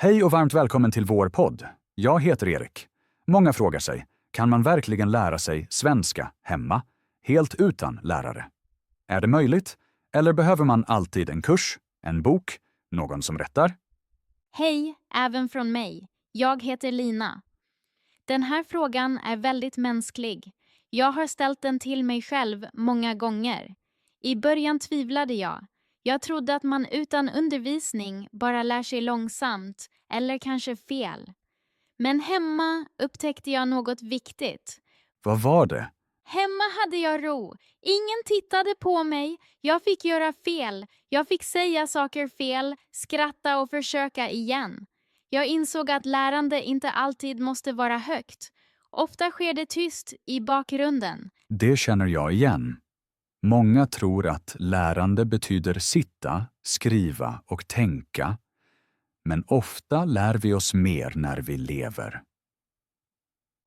Hej och varmt välkommen till vår podd. Jag heter Erik. Många frågar sig, kan man verkligen lära sig svenska hemma, helt utan lärare? Är det möjligt? Eller behöver man alltid en kurs, en bok, någon som rättar? Hej, även från mig. Jag heter Lina. Den här frågan är väldigt mänsklig. Jag har ställt den till mig själv många gånger. I början tvivlade jag. Jag trodde att man utan undervisning bara lär sig långsamt eller kanske fel. Men hemma upptäckte jag något viktigt. Vad var det? Hemma hade jag ro. Ingen tittade på mig. Jag fick göra fel. Jag fick säga saker fel, skratta och försöka igen. Jag insåg att lärande inte alltid måste vara högt. Ofta sker det tyst i bakgrunden. Det känner jag igen. Många tror att lärande betyder sitta, skriva och tänka. Men ofta lär vi oss mer när vi lever.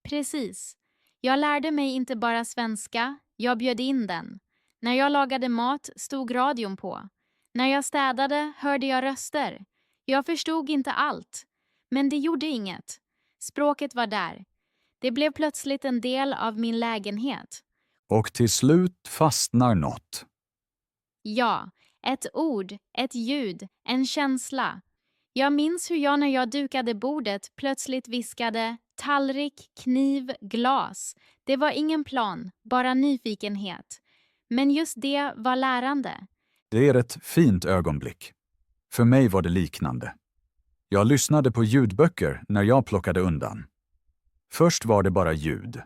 Precis. Jag lärde mig inte bara svenska, jag bjöd in den. När jag lagade mat stod radion på. När jag städade hörde jag röster. Jag förstod inte allt. Men det gjorde inget. Språket var där. Det blev plötsligt en del av min lägenhet. Och till slut fastnar något. Ja, ett ord, ett ljud, en känsla. Jag minns hur jag när jag dukade bordet plötsligt viskade tallrik, kniv, glas. Det var ingen plan, bara nyfikenhet. Men just det var lärande. Det är ett fint ögonblick. För mig var det liknande. Jag lyssnade på ljudböcker när jag plockade undan. Först var det bara ljud.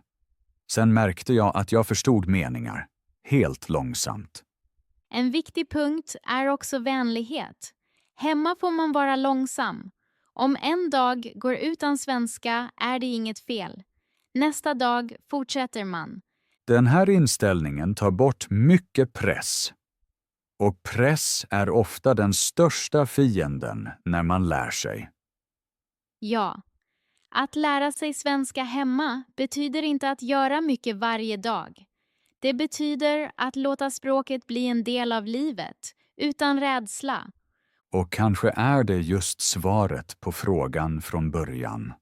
Sen märkte jag att jag förstod meningar. Helt långsamt. En viktig punkt är också vänlighet. Hemma får man vara långsam. Om en dag går utan svenska är det inget fel. Nästa dag fortsätter man. Den här inställningen tar bort mycket press. Och press är ofta den största fienden när man lär sig. Ja. Att lära sig svenska hemma betyder inte att göra mycket varje dag. Det betyder att låta språket bli en del av livet, utan rädsla. Och kanske är det just svaret på frågan från början.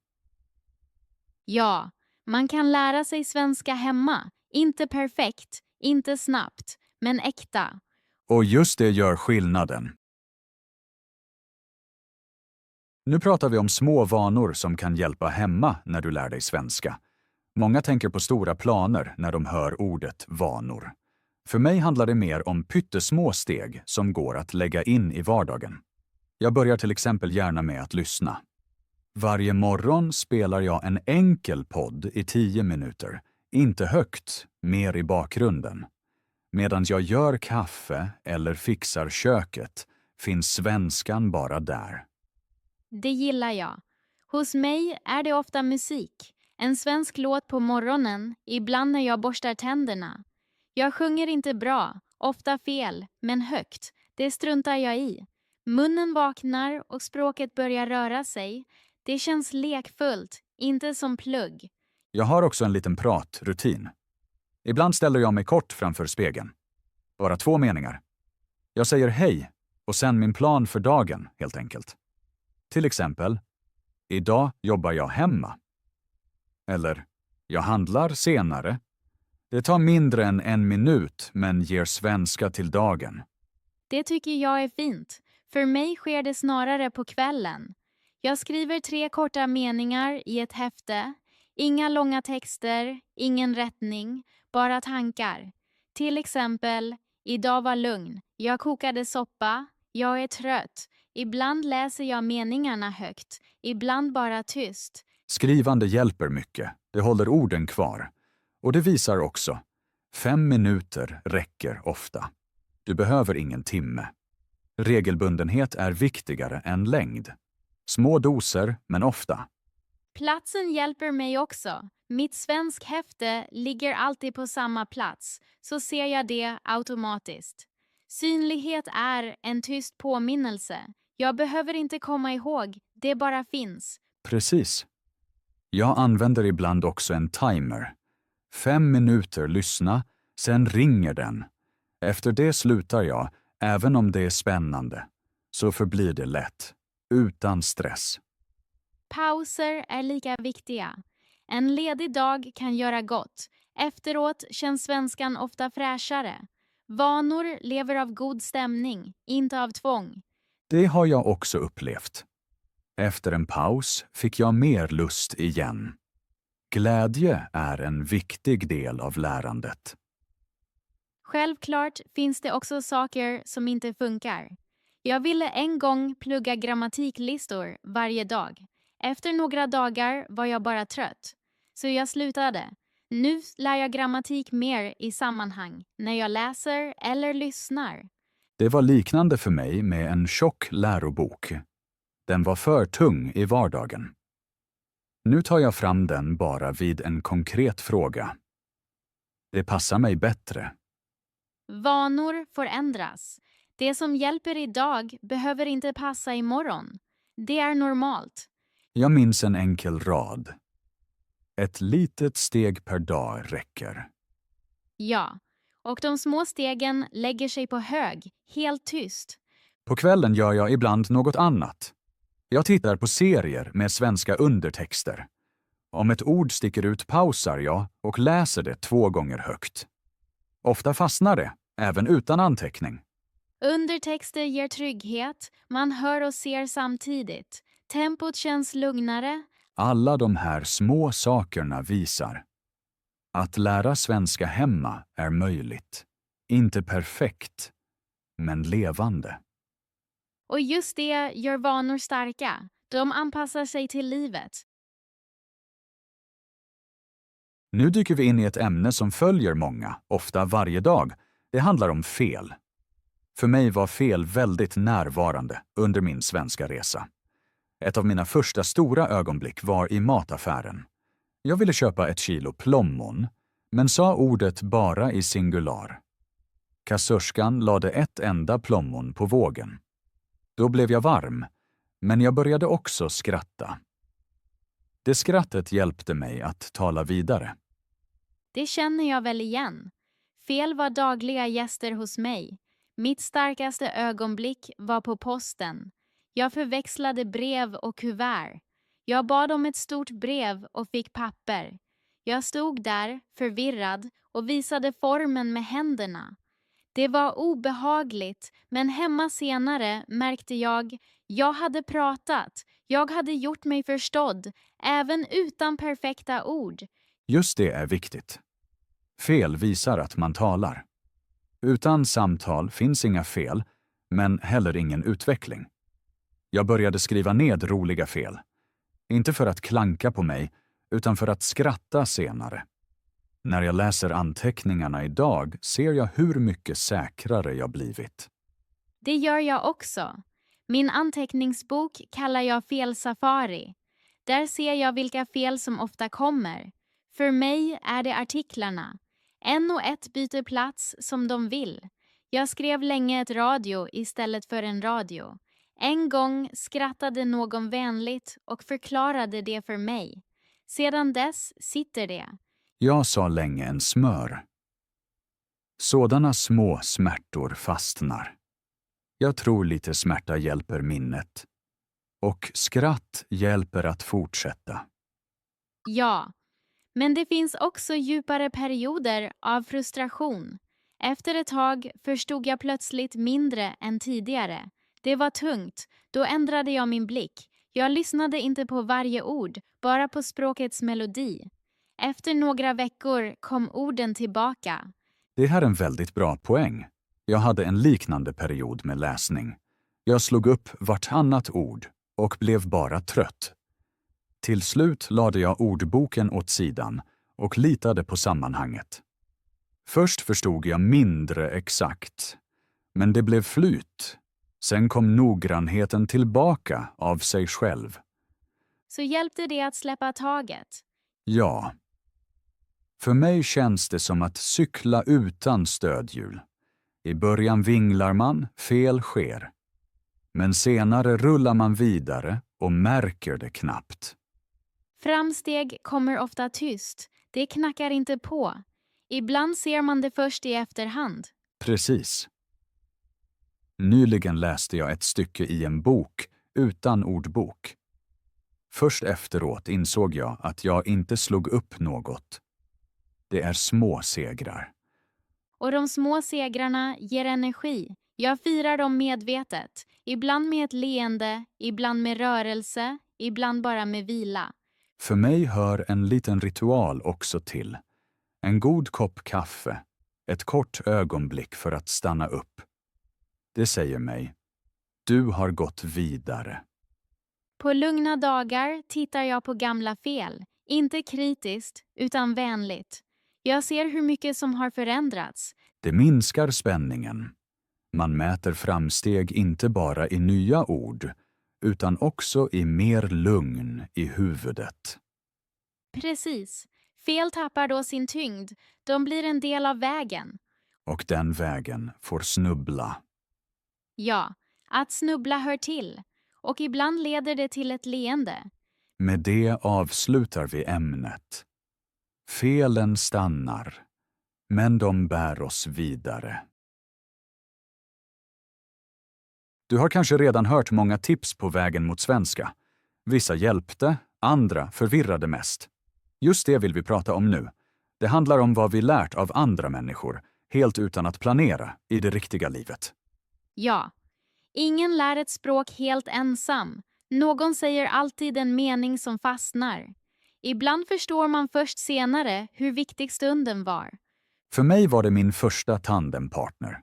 Ja, man kan lära sig svenska hemma. Inte perfekt, inte snabbt, men äkta. Och just det gör skillnaden. Nu pratar vi om små vanor som kan hjälpa hemma när du lär dig svenska. Många tänker på stora planer när de hör ordet vanor. För mig handlar det mer om pyttesmå steg som går att lägga in i vardagen. Jag börjar till exempel gärna med att lyssna. Varje morgon spelar jag en enkel podd i 10 minuter. Inte högt, mer i bakgrunden. Medan jag gör kaffe eller fixar köket finns svenskan bara där. Det gillar jag. Hos mig är det ofta musik. En svensk låt på morgonen, ibland när jag borstar tänderna. Jag sjunger inte bra, ofta fel, men högt. Det struntar jag i. Munnen vaknar och språket börjar röra sig. Det känns lekfullt, inte som plugg. Jag har också en liten pratrutin. Ibland ställer jag mig kort framför spegeln. Bara 2 meningar. Jag säger hej och sen min plan för dagen, helt enkelt. Till exempel, idag jobbar jag hemma. Eller, jag handlar senare. Det tar mindre än 1 minut men ger svenska till dagen. Det tycker jag är fint. För mig sker det snarare på kvällen. Jag skriver 3 korta meningar i ett häfte. Inga långa texter, ingen rättning, bara tankar. Till exempel, idag var lugn. Jag kokade soppa. Jag är trött. Ibland läser jag meningarna högt. Ibland bara tyst. Skrivande hjälper mycket. Det håller orden kvar. Och det visar också. 5 minuter räcker ofta. Du behöver ingen timme. Regelbundenhet är viktigare än längd. Små doser, men ofta. Platsen hjälper mig också. Mitt svensk häfte ligger alltid på samma plats, så ser jag det automatiskt. Synlighet är en tyst påminnelse. Jag behöver inte komma ihåg, det bara finns. Precis. Jag använder ibland också en timer. 5 minuter lyssna, sen ringer den. Efter det slutar jag, även om det är spännande. Så förblir det lätt. Utan stress. Pauser är lika viktiga. En ledig dag kan göra gott. Efteråt känns svenskan ofta fräschare. Vanor lever av god stämning, inte av tvång. Det har jag också upplevt. Efter en paus fick jag mer lust igen. Glädje är en viktig del av lärandet. Självklart finns det också saker som inte funkar. Jag ville en gång plugga grammatiklistor varje dag. Efter några dagar var jag bara trött. Så jag slutade. Nu lär jag grammatik mer i sammanhang, när jag läser eller lyssnar. Det var liknande för mig med en tjock lärobok. Den var för tung i vardagen. Nu tar jag fram den bara vid en konkret fråga. Det passar mig bättre. Vanor får ändras. Det som hjälper idag behöver inte passa imorgon. Det är normalt. Jag minns en enkel rad. Ett litet steg per dag räcker. Ja, och de små stegen lägger sig på hög, helt tyst. På kvällen gör jag ibland något annat. Jag tittar på serier med svenska undertexter. Om ett ord sticker ut pausar jag och läser det 2 gånger högt. Ofta fastnar det, även utan anteckning. Undertexter ger trygghet, man hör och ser samtidigt. Tempot känns lugnare. Alla de här små sakerna visar att lära svenska hemma är möjligt. Inte perfekt, men levande. Och just det gör vanor starka. De anpassar sig till livet. Nu dyker vi in i ett ämne som följer många, ofta varje dag. Det handlar om fel. För mig var fel väldigt närvarande under min svenska resa. Ett av mina första stora ögonblick var i mataffären. Jag ville köpa 1 kilo plommon, men sa ordet bara i singular. Kassörskan lade ett enda plommon på vågen. Då blev jag varm, men jag började också skratta. Det skrattet hjälpte mig att tala vidare. Det känner jag väl igen. Fel var dagliga gäster hos mig. Mitt starkaste ögonblick var på posten. Jag förväxlade brev och kuvert. Jag bad om ett stort brev och fick papper. Jag stod där, förvirrad, och visade formen med händerna. Det var obehagligt, men hemma senare märkte jag hade pratat. Jag hade gjort mig förstådd, även utan perfekta ord. Just det är viktigt. Fel visar att man talar. Utan samtal finns inga fel, men heller ingen utveckling. Jag började skriva ned roliga fel. Inte för att klanka på mig, utan för att skratta senare. När jag läser anteckningarna idag ser jag hur mycket säkrare jag blivit. Det gör jag också. Min anteckningsbok kallar jag felsafari. Där ser jag vilka fel som ofta kommer. För mig är det artiklarna. En och ett byter plats som de vill. Jag skrev länge ett radio istället för en radio. En gång skrattade någon vänligt och förklarade det för mig. Sedan dess sitter det. Jag sa länge en smör. Sådana små smärtor fastnar. Jag tror lite smärta hjälper minnet. Och skratt hjälper att fortsätta. Ja, men det finns också djupare perioder av frustration. Efter ett tag förstod jag plötsligt mindre än tidigare. Det var tungt. Då ändrade jag min blick. Jag lyssnade inte på varje ord, bara på språkets melodi. Efter några veckor kom orden tillbaka. Det här är en väldigt bra poäng. Jag hade en liknande period med läsning. Jag slog upp vartannat ord och blev bara trött. Till slut lade jag ordboken åt sidan och litade på sammanhanget. Först förstod jag mindre exakt, men det blev flyt. Sen kom noggrannheten tillbaka av sig själv. Så hjälpte det att släppa taget. Ja. För mig känns det som att cykla utan stödhjul. I början vinglar man, fel sker. Men senare rullar man vidare och märker det knappt. Framsteg kommer ofta tyst. Det knackar inte på. Ibland ser man det först i efterhand. Precis. Nyligen läste jag ett stycke i en bok utan ordbok. Först efteråt insåg jag att jag inte slog upp något. Det är små segrar. Och de små segrarna ger energi. Jag firar dem medvetet. Ibland med ett leende, ibland med rörelse, ibland bara med vila. För mig hör en liten ritual också till. En god kopp kaffe, ett kort ögonblick för att stanna upp. Det säger mig, du har gått vidare. På lugna dagar tittar jag på gamla fel. Inte kritiskt, utan vänligt. Jag ser hur mycket som har förändrats. Det minskar spänningen. Man mäter framsteg inte bara i nya ord, utan också i mer lugn i huvudet. Precis. Fel tappar då sin tyngd. De blir en del av vägen. Och den vägen får snubbla. Ja, att snubbla hör till. Och ibland leder det till ett leende. Med det avslutar vi ämnet. Felen stannar, men de bär oss vidare. Du har kanske redan hört många tips på vägen mot svenska. Vissa hjälpte, andra förvirrade mest. Just det vill vi prata om nu. Det handlar om vad vi lärt av andra människor, helt utan att planera, i det riktiga livet. Ja, ingen lär ett språk helt ensam. Någon säger alltid en mening som fastnar. Ibland förstår man först senare hur viktig stunden var. För mig var det min första tandempartner.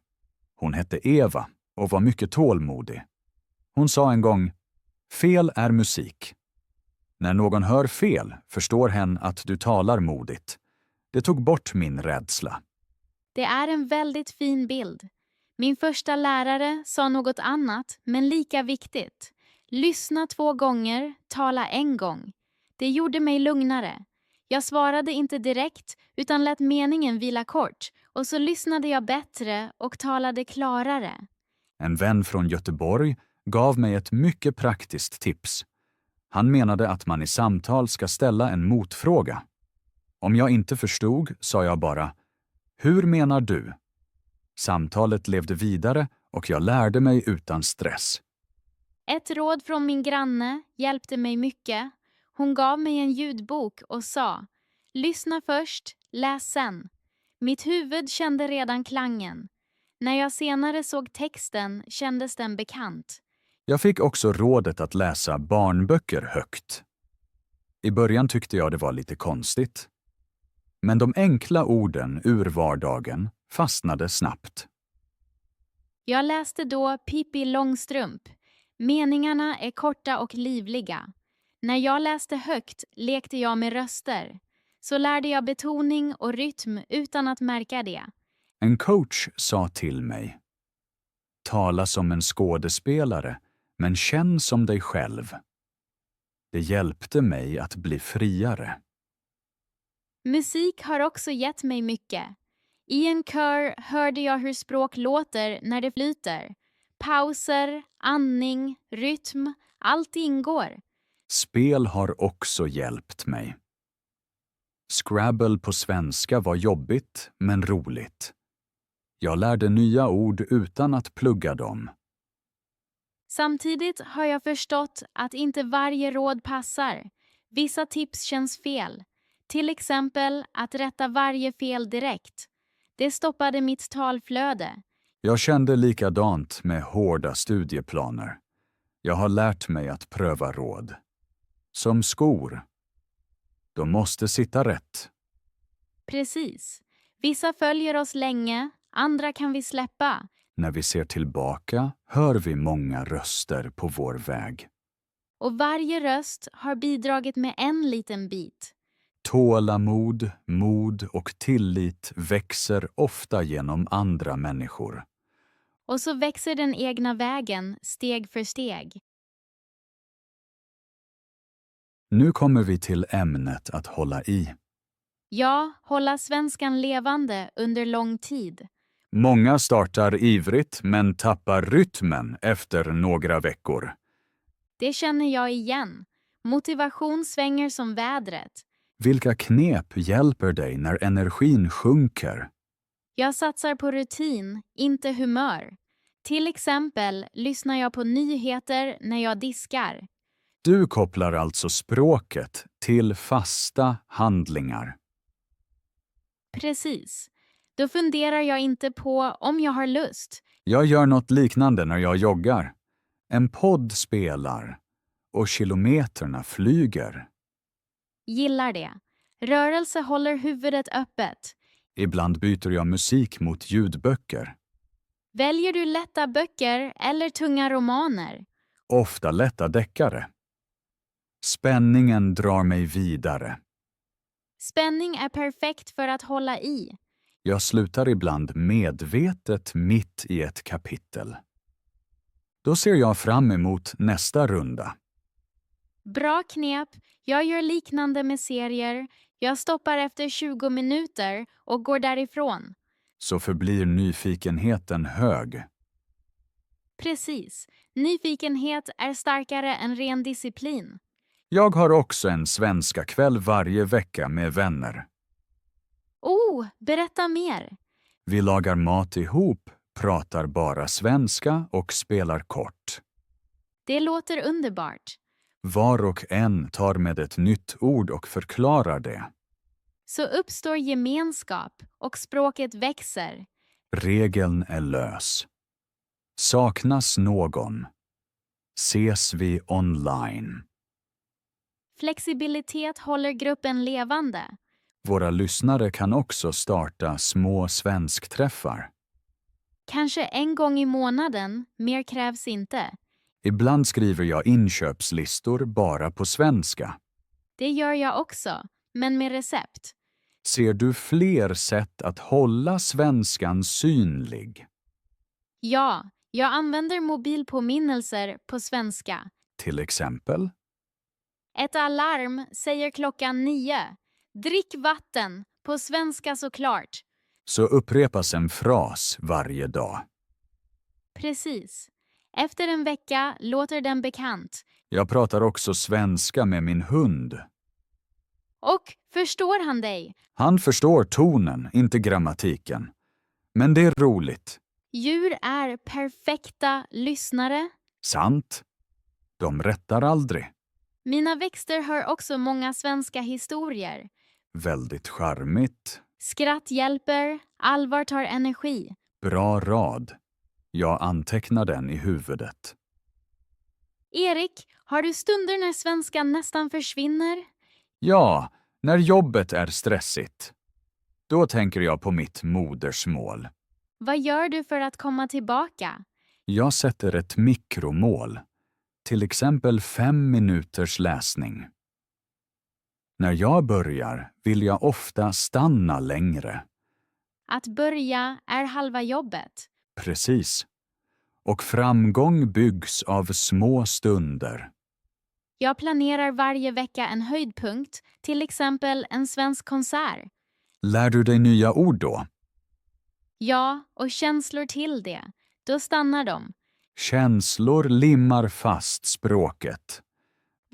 Hon hette Eva och var mycket tålmodig. Hon sa en gång, fel är musik. När någon hör fel förstår hen att du talar modigt. Det tog bort min rädsla. Det är en väldigt fin bild. Min första lärare sa något annat, men lika viktigt. Lyssna 2 gånger, tala 1 gång. Det gjorde mig lugnare. Jag svarade inte direkt, utan lät meningen vila kort. Och så lyssnade jag bättre och talade klarare. En vän från Göteborg gav mig ett mycket praktiskt tips. Han menade att man i samtal ska ställa en motfråga. Om jag inte förstod sa jag bara, hur menar du? Samtalet levde vidare och jag lärde mig utan stress. Ett råd från min granne hjälpte mig mycket. Hon gav mig en ljudbok och sa, lyssna först, läs sen. Mitt huvud kände redan klangen. När jag senare såg texten kändes den bekant. Jag fick också rådet att läsa barnböcker högt. I början tyckte jag det var lite konstigt. Men de enkla orden ur vardagen fastnade snabbt. Jag läste då Pippi Långstrump. Meningarna är korta och livliga. När jag läste högt lekte jag med röster. Så lärde jag betoning och rytm utan att märka det. En coach sa till mig, tala som en skådespelare, men känn som dig själv. Det hjälpte mig att bli friare. Musik har också gett mig mycket. I en kör hörde jag hur språk låter när det flyter. Pauser, andning, rytm, allt ingår. Spel har också hjälpt mig. Scrabble på svenska var jobbigt, men roligt. Jag lärde nya ord utan att plugga dem. Samtidigt har jag förstått att inte varje råd passar. Vissa tips känns fel. Till exempel att rätta varje fel direkt. Det stoppade mitt talflöde. Jag kände likadant med hårda studieplaner. Jag har lärt mig att pröva råd. Som skor. De måste sitta rätt. Precis. Vissa följer oss länge, andra kan vi släppa. När vi ser tillbaka hör vi många röster på vår väg. Och varje röst har bidragit med en liten bit. Tålamod, mod och tillit växer ofta genom andra människor. Och så växer den egna vägen steg för steg. Nu kommer vi till ämnet att hålla i. Ja, hålla svenskan levande under lång tid. Många startar ivrigt men tappar rytmen efter några veckor. Det känner jag igen. Motivation svänger som vädret. Vilka knep hjälper dig när energin sjunker? Jag satsar på rutin, inte humör. Till exempel lyssnar jag på nyheter när jag diskar. Du kopplar alltså språket till fasta handlingar. Precis. Då funderar jag inte på om jag har lust. Jag gör något liknande när jag joggar. En podd spelar och kilometerna flyger. Gillar det. Rörelse håller huvudet öppet. Ibland byter jag musik mot ljudböcker. Väljer du lätta böcker eller tunga romaner? Ofta lätta deckare. Spänningen drar mig vidare. Spänning är perfekt för att hålla i. Jag slutar ibland medvetet mitt i ett kapitel. Då ser jag fram emot nästa runda. Bra knep. Jag gör liknande med serier. Jag stoppar efter 20 minuter och går därifrån. Så förblir nyfikenheten hög. Precis. Nyfikenhet är starkare än ren disciplin. Jag har också en svenska kväll varje vecka med vänner. Berätta mer. Vi lagar mat ihop, pratar bara svenska och spelar kort. Det låter underbart. Var och en tar med ett nytt ord och förklarar det. Så uppstår gemenskap och språket växer. Regeln är lös. Saknas någon? Ses vi online? Flexibilitet håller gruppen levande. Våra lyssnare kan också starta små svenskträffar. Kanske en gång i månaden, mer krävs inte. Ibland skriver jag inköpslistor bara på svenska. Det gör jag också, men med recept. Ser du fler sätt att hålla svenskan synlig? Ja, jag använder mobilpåminnelser på svenska. Till exempel? Ett alarm säger 9:00. Drick vatten, på svenska såklart. Så upprepas en fras varje dag. Precis. Efter en vecka låter den bekant. Jag pratar också svenska med min hund. Och förstår han dig? Han förstår tonen, inte grammatiken. Men det är roligt. Djur är perfekta lyssnare. Sant. De rättar aldrig. Mina växter hör också många svenska historier. Väldigt charmigt. Skratt hjälper, allvar tar energi. Bra rad. Jag antecknar den i huvudet. Erik, har du stunder när svenskan nästan försvinner? Ja, när jobbet är stressigt. Då tänker jag på mitt modersmål. Vad gör du för att komma tillbaka? Jag sätter ett mikromål. Till exempel 5 minuters läsning. När jag börjar vill jag ofta stanna längre. Att börja är halva jobbet. Precis. Och framgång byggs av små stunder. Jag planerar varje vecka en höjdpunkt, till exempel en svensk konsert. Lär du dig nya ord då? Ja, och känslor till det. Då stannar de. Känslor limmar fast språket.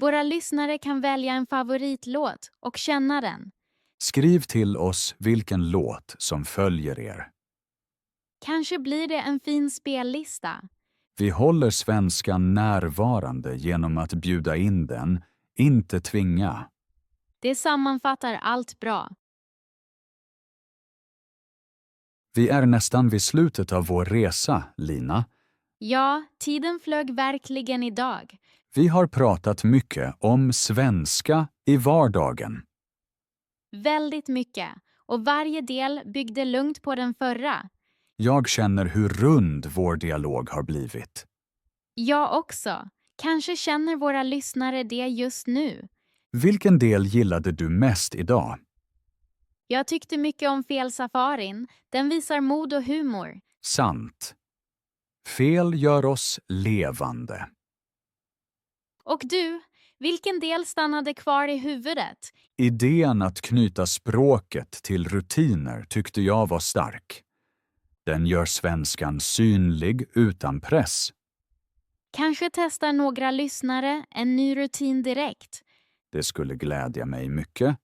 Våra lyssnare kan välja en favoritlåt och känna den. Skriv till oss vilken låt som följer er. Kanske blir det en fin spellista. Vi håller svenskan närvarande genom att bjuda in den, inte tvinga. Det sammanfattar allt bra. Vi är nästan vid slutet av vår resa, Lina. Ja, tiden flög verkligen idag. Vi har pratat mycket om svenska i vardagen. Väldigt mycket. Och varje del byggde lugnt på den förra. Jag känner hur rund vår dialog har blivit. Jag också. Kanske känner våra lyssnare det just nu. Vilken del gillade du mest idag? Jag tyckte mycket om felsafarin. Den visar mod och humor. Sant. Fel gör oss levande. Och du, vilken del stannade kvar i huvudet? Idén att knyta språket till rutiner tyckte jag var stark. Den gör svenskan synlig utan press. Kanske testar några lyssnare en ny rutin direkt. Det skulle glädja mig mycket.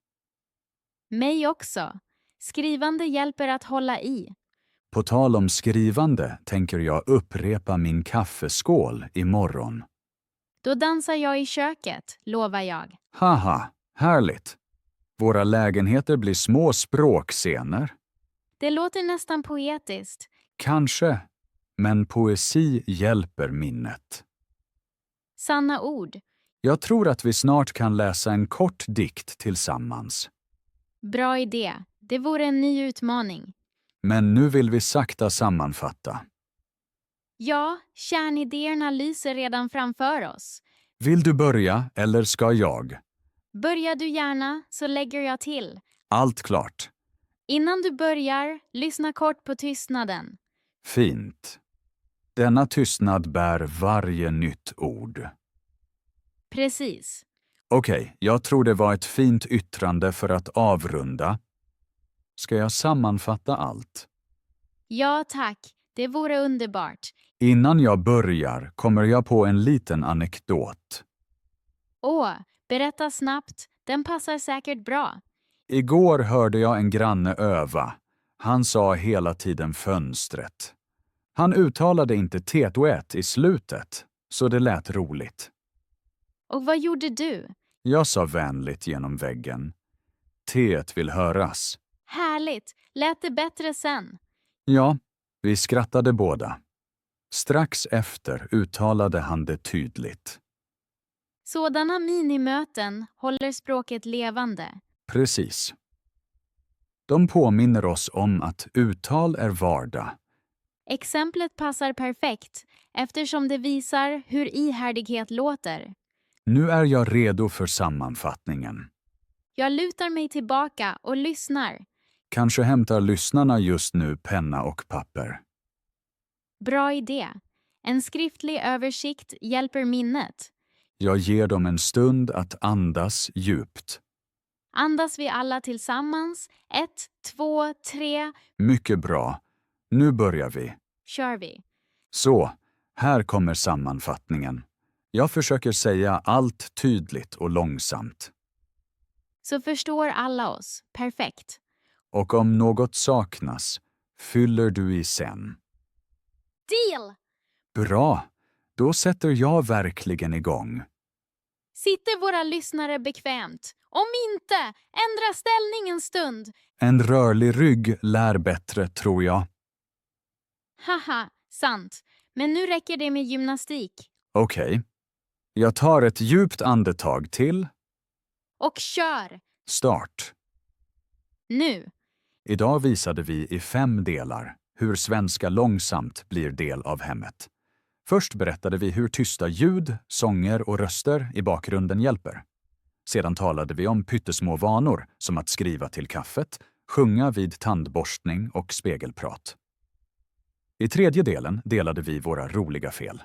Mig också. Skrivande hjälper att hålla i. På tal om skrivande tänker jag upprepa min kaffeskål imorgon. Då dansar jag i köket, lovar jag. Haha, härligt. Våra lägenheter blir små språkscener. Det låter nästan poetiskt. Kanske, men poesi hjälper minnet. Sanna ord. Jag tror att vi snart kan läsa en kort dikt tillsammans. Bra idé. Det vore en ny utmaning. Men nu vill vi sakta sammanfatta. Ja, kärnidéerna lyser redan framför oss. Vill du börja eller ska jag? Börjar du gärna så lägger jag till. Allt klart. Innan du börjar, lyssna kort på tystnaden. Fint. Denna tystnad bär varje nytt ord. Precis. Okej, jag tror det var ett fint yttrande för att avrunda. Ska jag sammanfatta allt? Ja, tack. Det vore underbart. Innan jag börjar kommer jag på en liten anekdot. Berätta snabbt. Den passar säkert bra. Igår hörde jag en granne öva. Han sa hela tiden fönstret. Han uttalade inte T-et i slutet, så det lät roligt. Och vad gjorde du? Jag sa vänligt genom väggen. T-et vill höras. Härligt. Lät det bättre sen? Ja, vi skrattade båda. Strax efter uttalade han det tydligt. Sådana minimöten håller språket levande. Precis. De påminner oss om att uttal är vardag. Exemplet passar perfekt eftersom det visar hur ihärdighet låter. Nu är jag redo för sammanfattningen. Jag lutar mig tillbaka och lyssnar. Kanske hämtar lyssnarna just nu penna och papper. Bra idé. En skriftlig översikt hjälper minnet. Jag ger dem en stund att andas djupt. Andas vi alla tillsammans. 1, 2, 3. Mycket bra. Nu börjar vi. Kör vi. Så, här kommer sammanfattningen. Jag försöker säga allt tydligt och långsamt. Så förstår alla oss. Perfekt. Och om något saknas, fyller du i sen. Deal! Bra, då sätter jag verkligen igång. Sitter våra lyssnare bekvämt? Om inte, ändra ställning en stund. En rörlig rygg lär bättre, tror jag. Haha, sant. Men nu räcker det med gymnastik. Okej. Jag tar ett djupt andetag till. Och kör! Start. Nu. Idag visade vi i 5 delar hur svenska långsamt blir del av hemmet. Först berättade vi hur tysta ljud, sånger och röster i bakgrunden hjälper. Sedan talade vi om pyttesmå vanor som att skriva till kaffet, sjunga vid tandborstning och spegelprat. I 3:e delen delade vi våra roliga fel.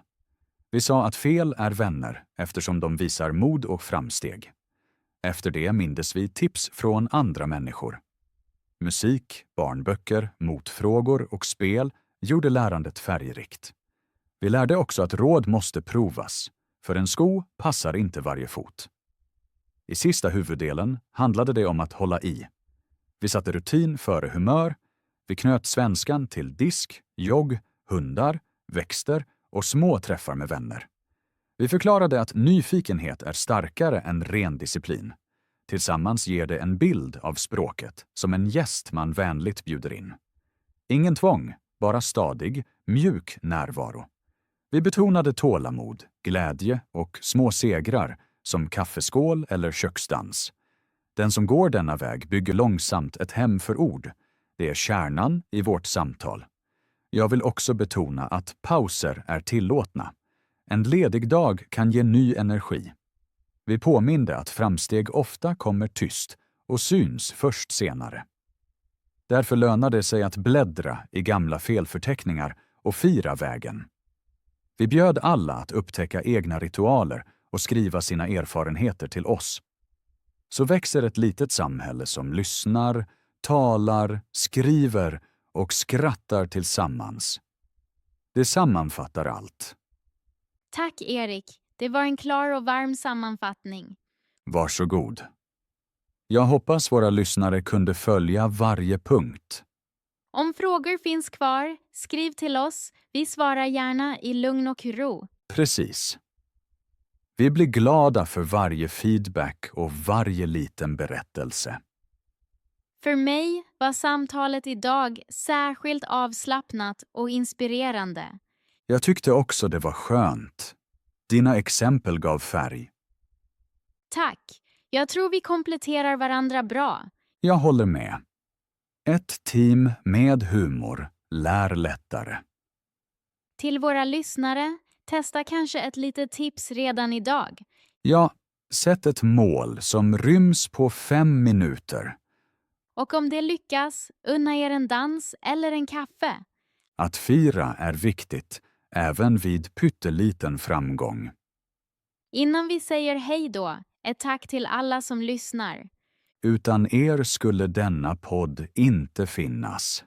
Vi sa att fel är vänner eftersom de visar mod och framsteg. Efter det mindes vi tips från andra människor. Musik, barnböcker, motfrågor och spel gjorde lärandet färgrikt. Vi lärde också att råd måste provas, för en sko passar inte varje fot. I sista huvuddelen handlade det om att hålla i. Vi satte rutin före humör, vi knöt svenskan till disk, jogg, hundar, växter och små träffar med vänner. Vi förklarade att nyfikenhet är starkare än ren disciplin. Tillsammans ger det en bild av språket som en gäst man vänligt bjuder in. Ingen tvång, bara stadig, mjuk närvaro. Vi betonade tålamod, glädje och små segrar som kaffeskål eller köksdans. Den som går denna väg bygger långsamt ett hem för ord. Det är kärnan i vårt samtal. Jag vill också betona att pauser är tillåtna. En ledig dag kan ge ny energi. Vi påminde att framsteg ofta kommer tyst och syns först senare. Därför lönar det sig att bläddra i gamla felförteckningar och fira vägen. Vi bjöd alla att upptäcka egna ritualer och skriva sina erfarenheter till oss. Så växer ett litet samhälle som lyssnar, talar, skriver och skrattar tillsammans. Det sammanfattar allt. Tack Erik. Det var en klar och varm sammanfattning. Varsågod. Jag hoppas våra lyssnare kunde följa varje punkt. Om frågor finns kvar, skriv till oss. Vi svarar gärna i lugn och ro. Precis. Vi blir glada för varje feedback och varje liten berättelse. För mig var samtalet idag särskilt avslappnat och inspirerande. Jag tyckte också det var skönt. Dina exempel gav färg. Tack! Jag tror vi kompletterar varandra bra. Jag håller med. Ett team med humor lär lättare. Till våra lyssnare, testa kanske ett litet tips redan idag. Ja, sätt ett mål som ryms på 5 minuter. Och om det lyckas, unna er en dans eller en kaffe. Att fira är viktigt, även vid pytteliten framgång. Innan vi säger hej då, ett tack till alla som lyssnar. Utan er skulle denna podd inte finnas.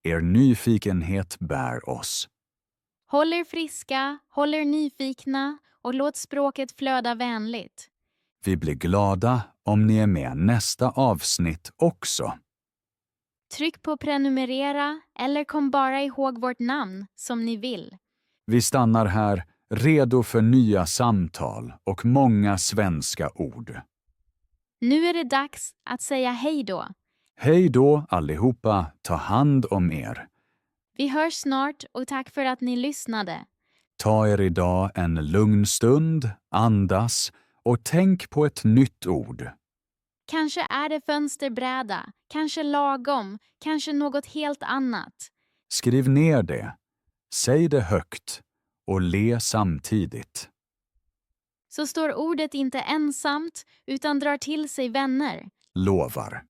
Er nyfikenhet bär oss. Håll er friska, håll er nyfikna och låt språket flöda vänligt. Vi blir glada om ni är med nästa avsnitt också. Tryck på prenumerera eller kom bara ihåg vårt namn som ni vill. Vi stannar här, redo för nya samtal och många svenska ord. Nu är det dags att säga hej då. Hej då allihopa, ta hand om er. Vi hörs snart och tack för att ni lyssnade. Ta er idag en lugn stund, andas och tänk på ett nytt ord. Kanske är det fönsterbräda, kanske lagom, kanske något helt annat. Skriv ner det, säg det högt och le samtidigt. Så står ordet inte ensamt utan drar till sig vänner. Lovar.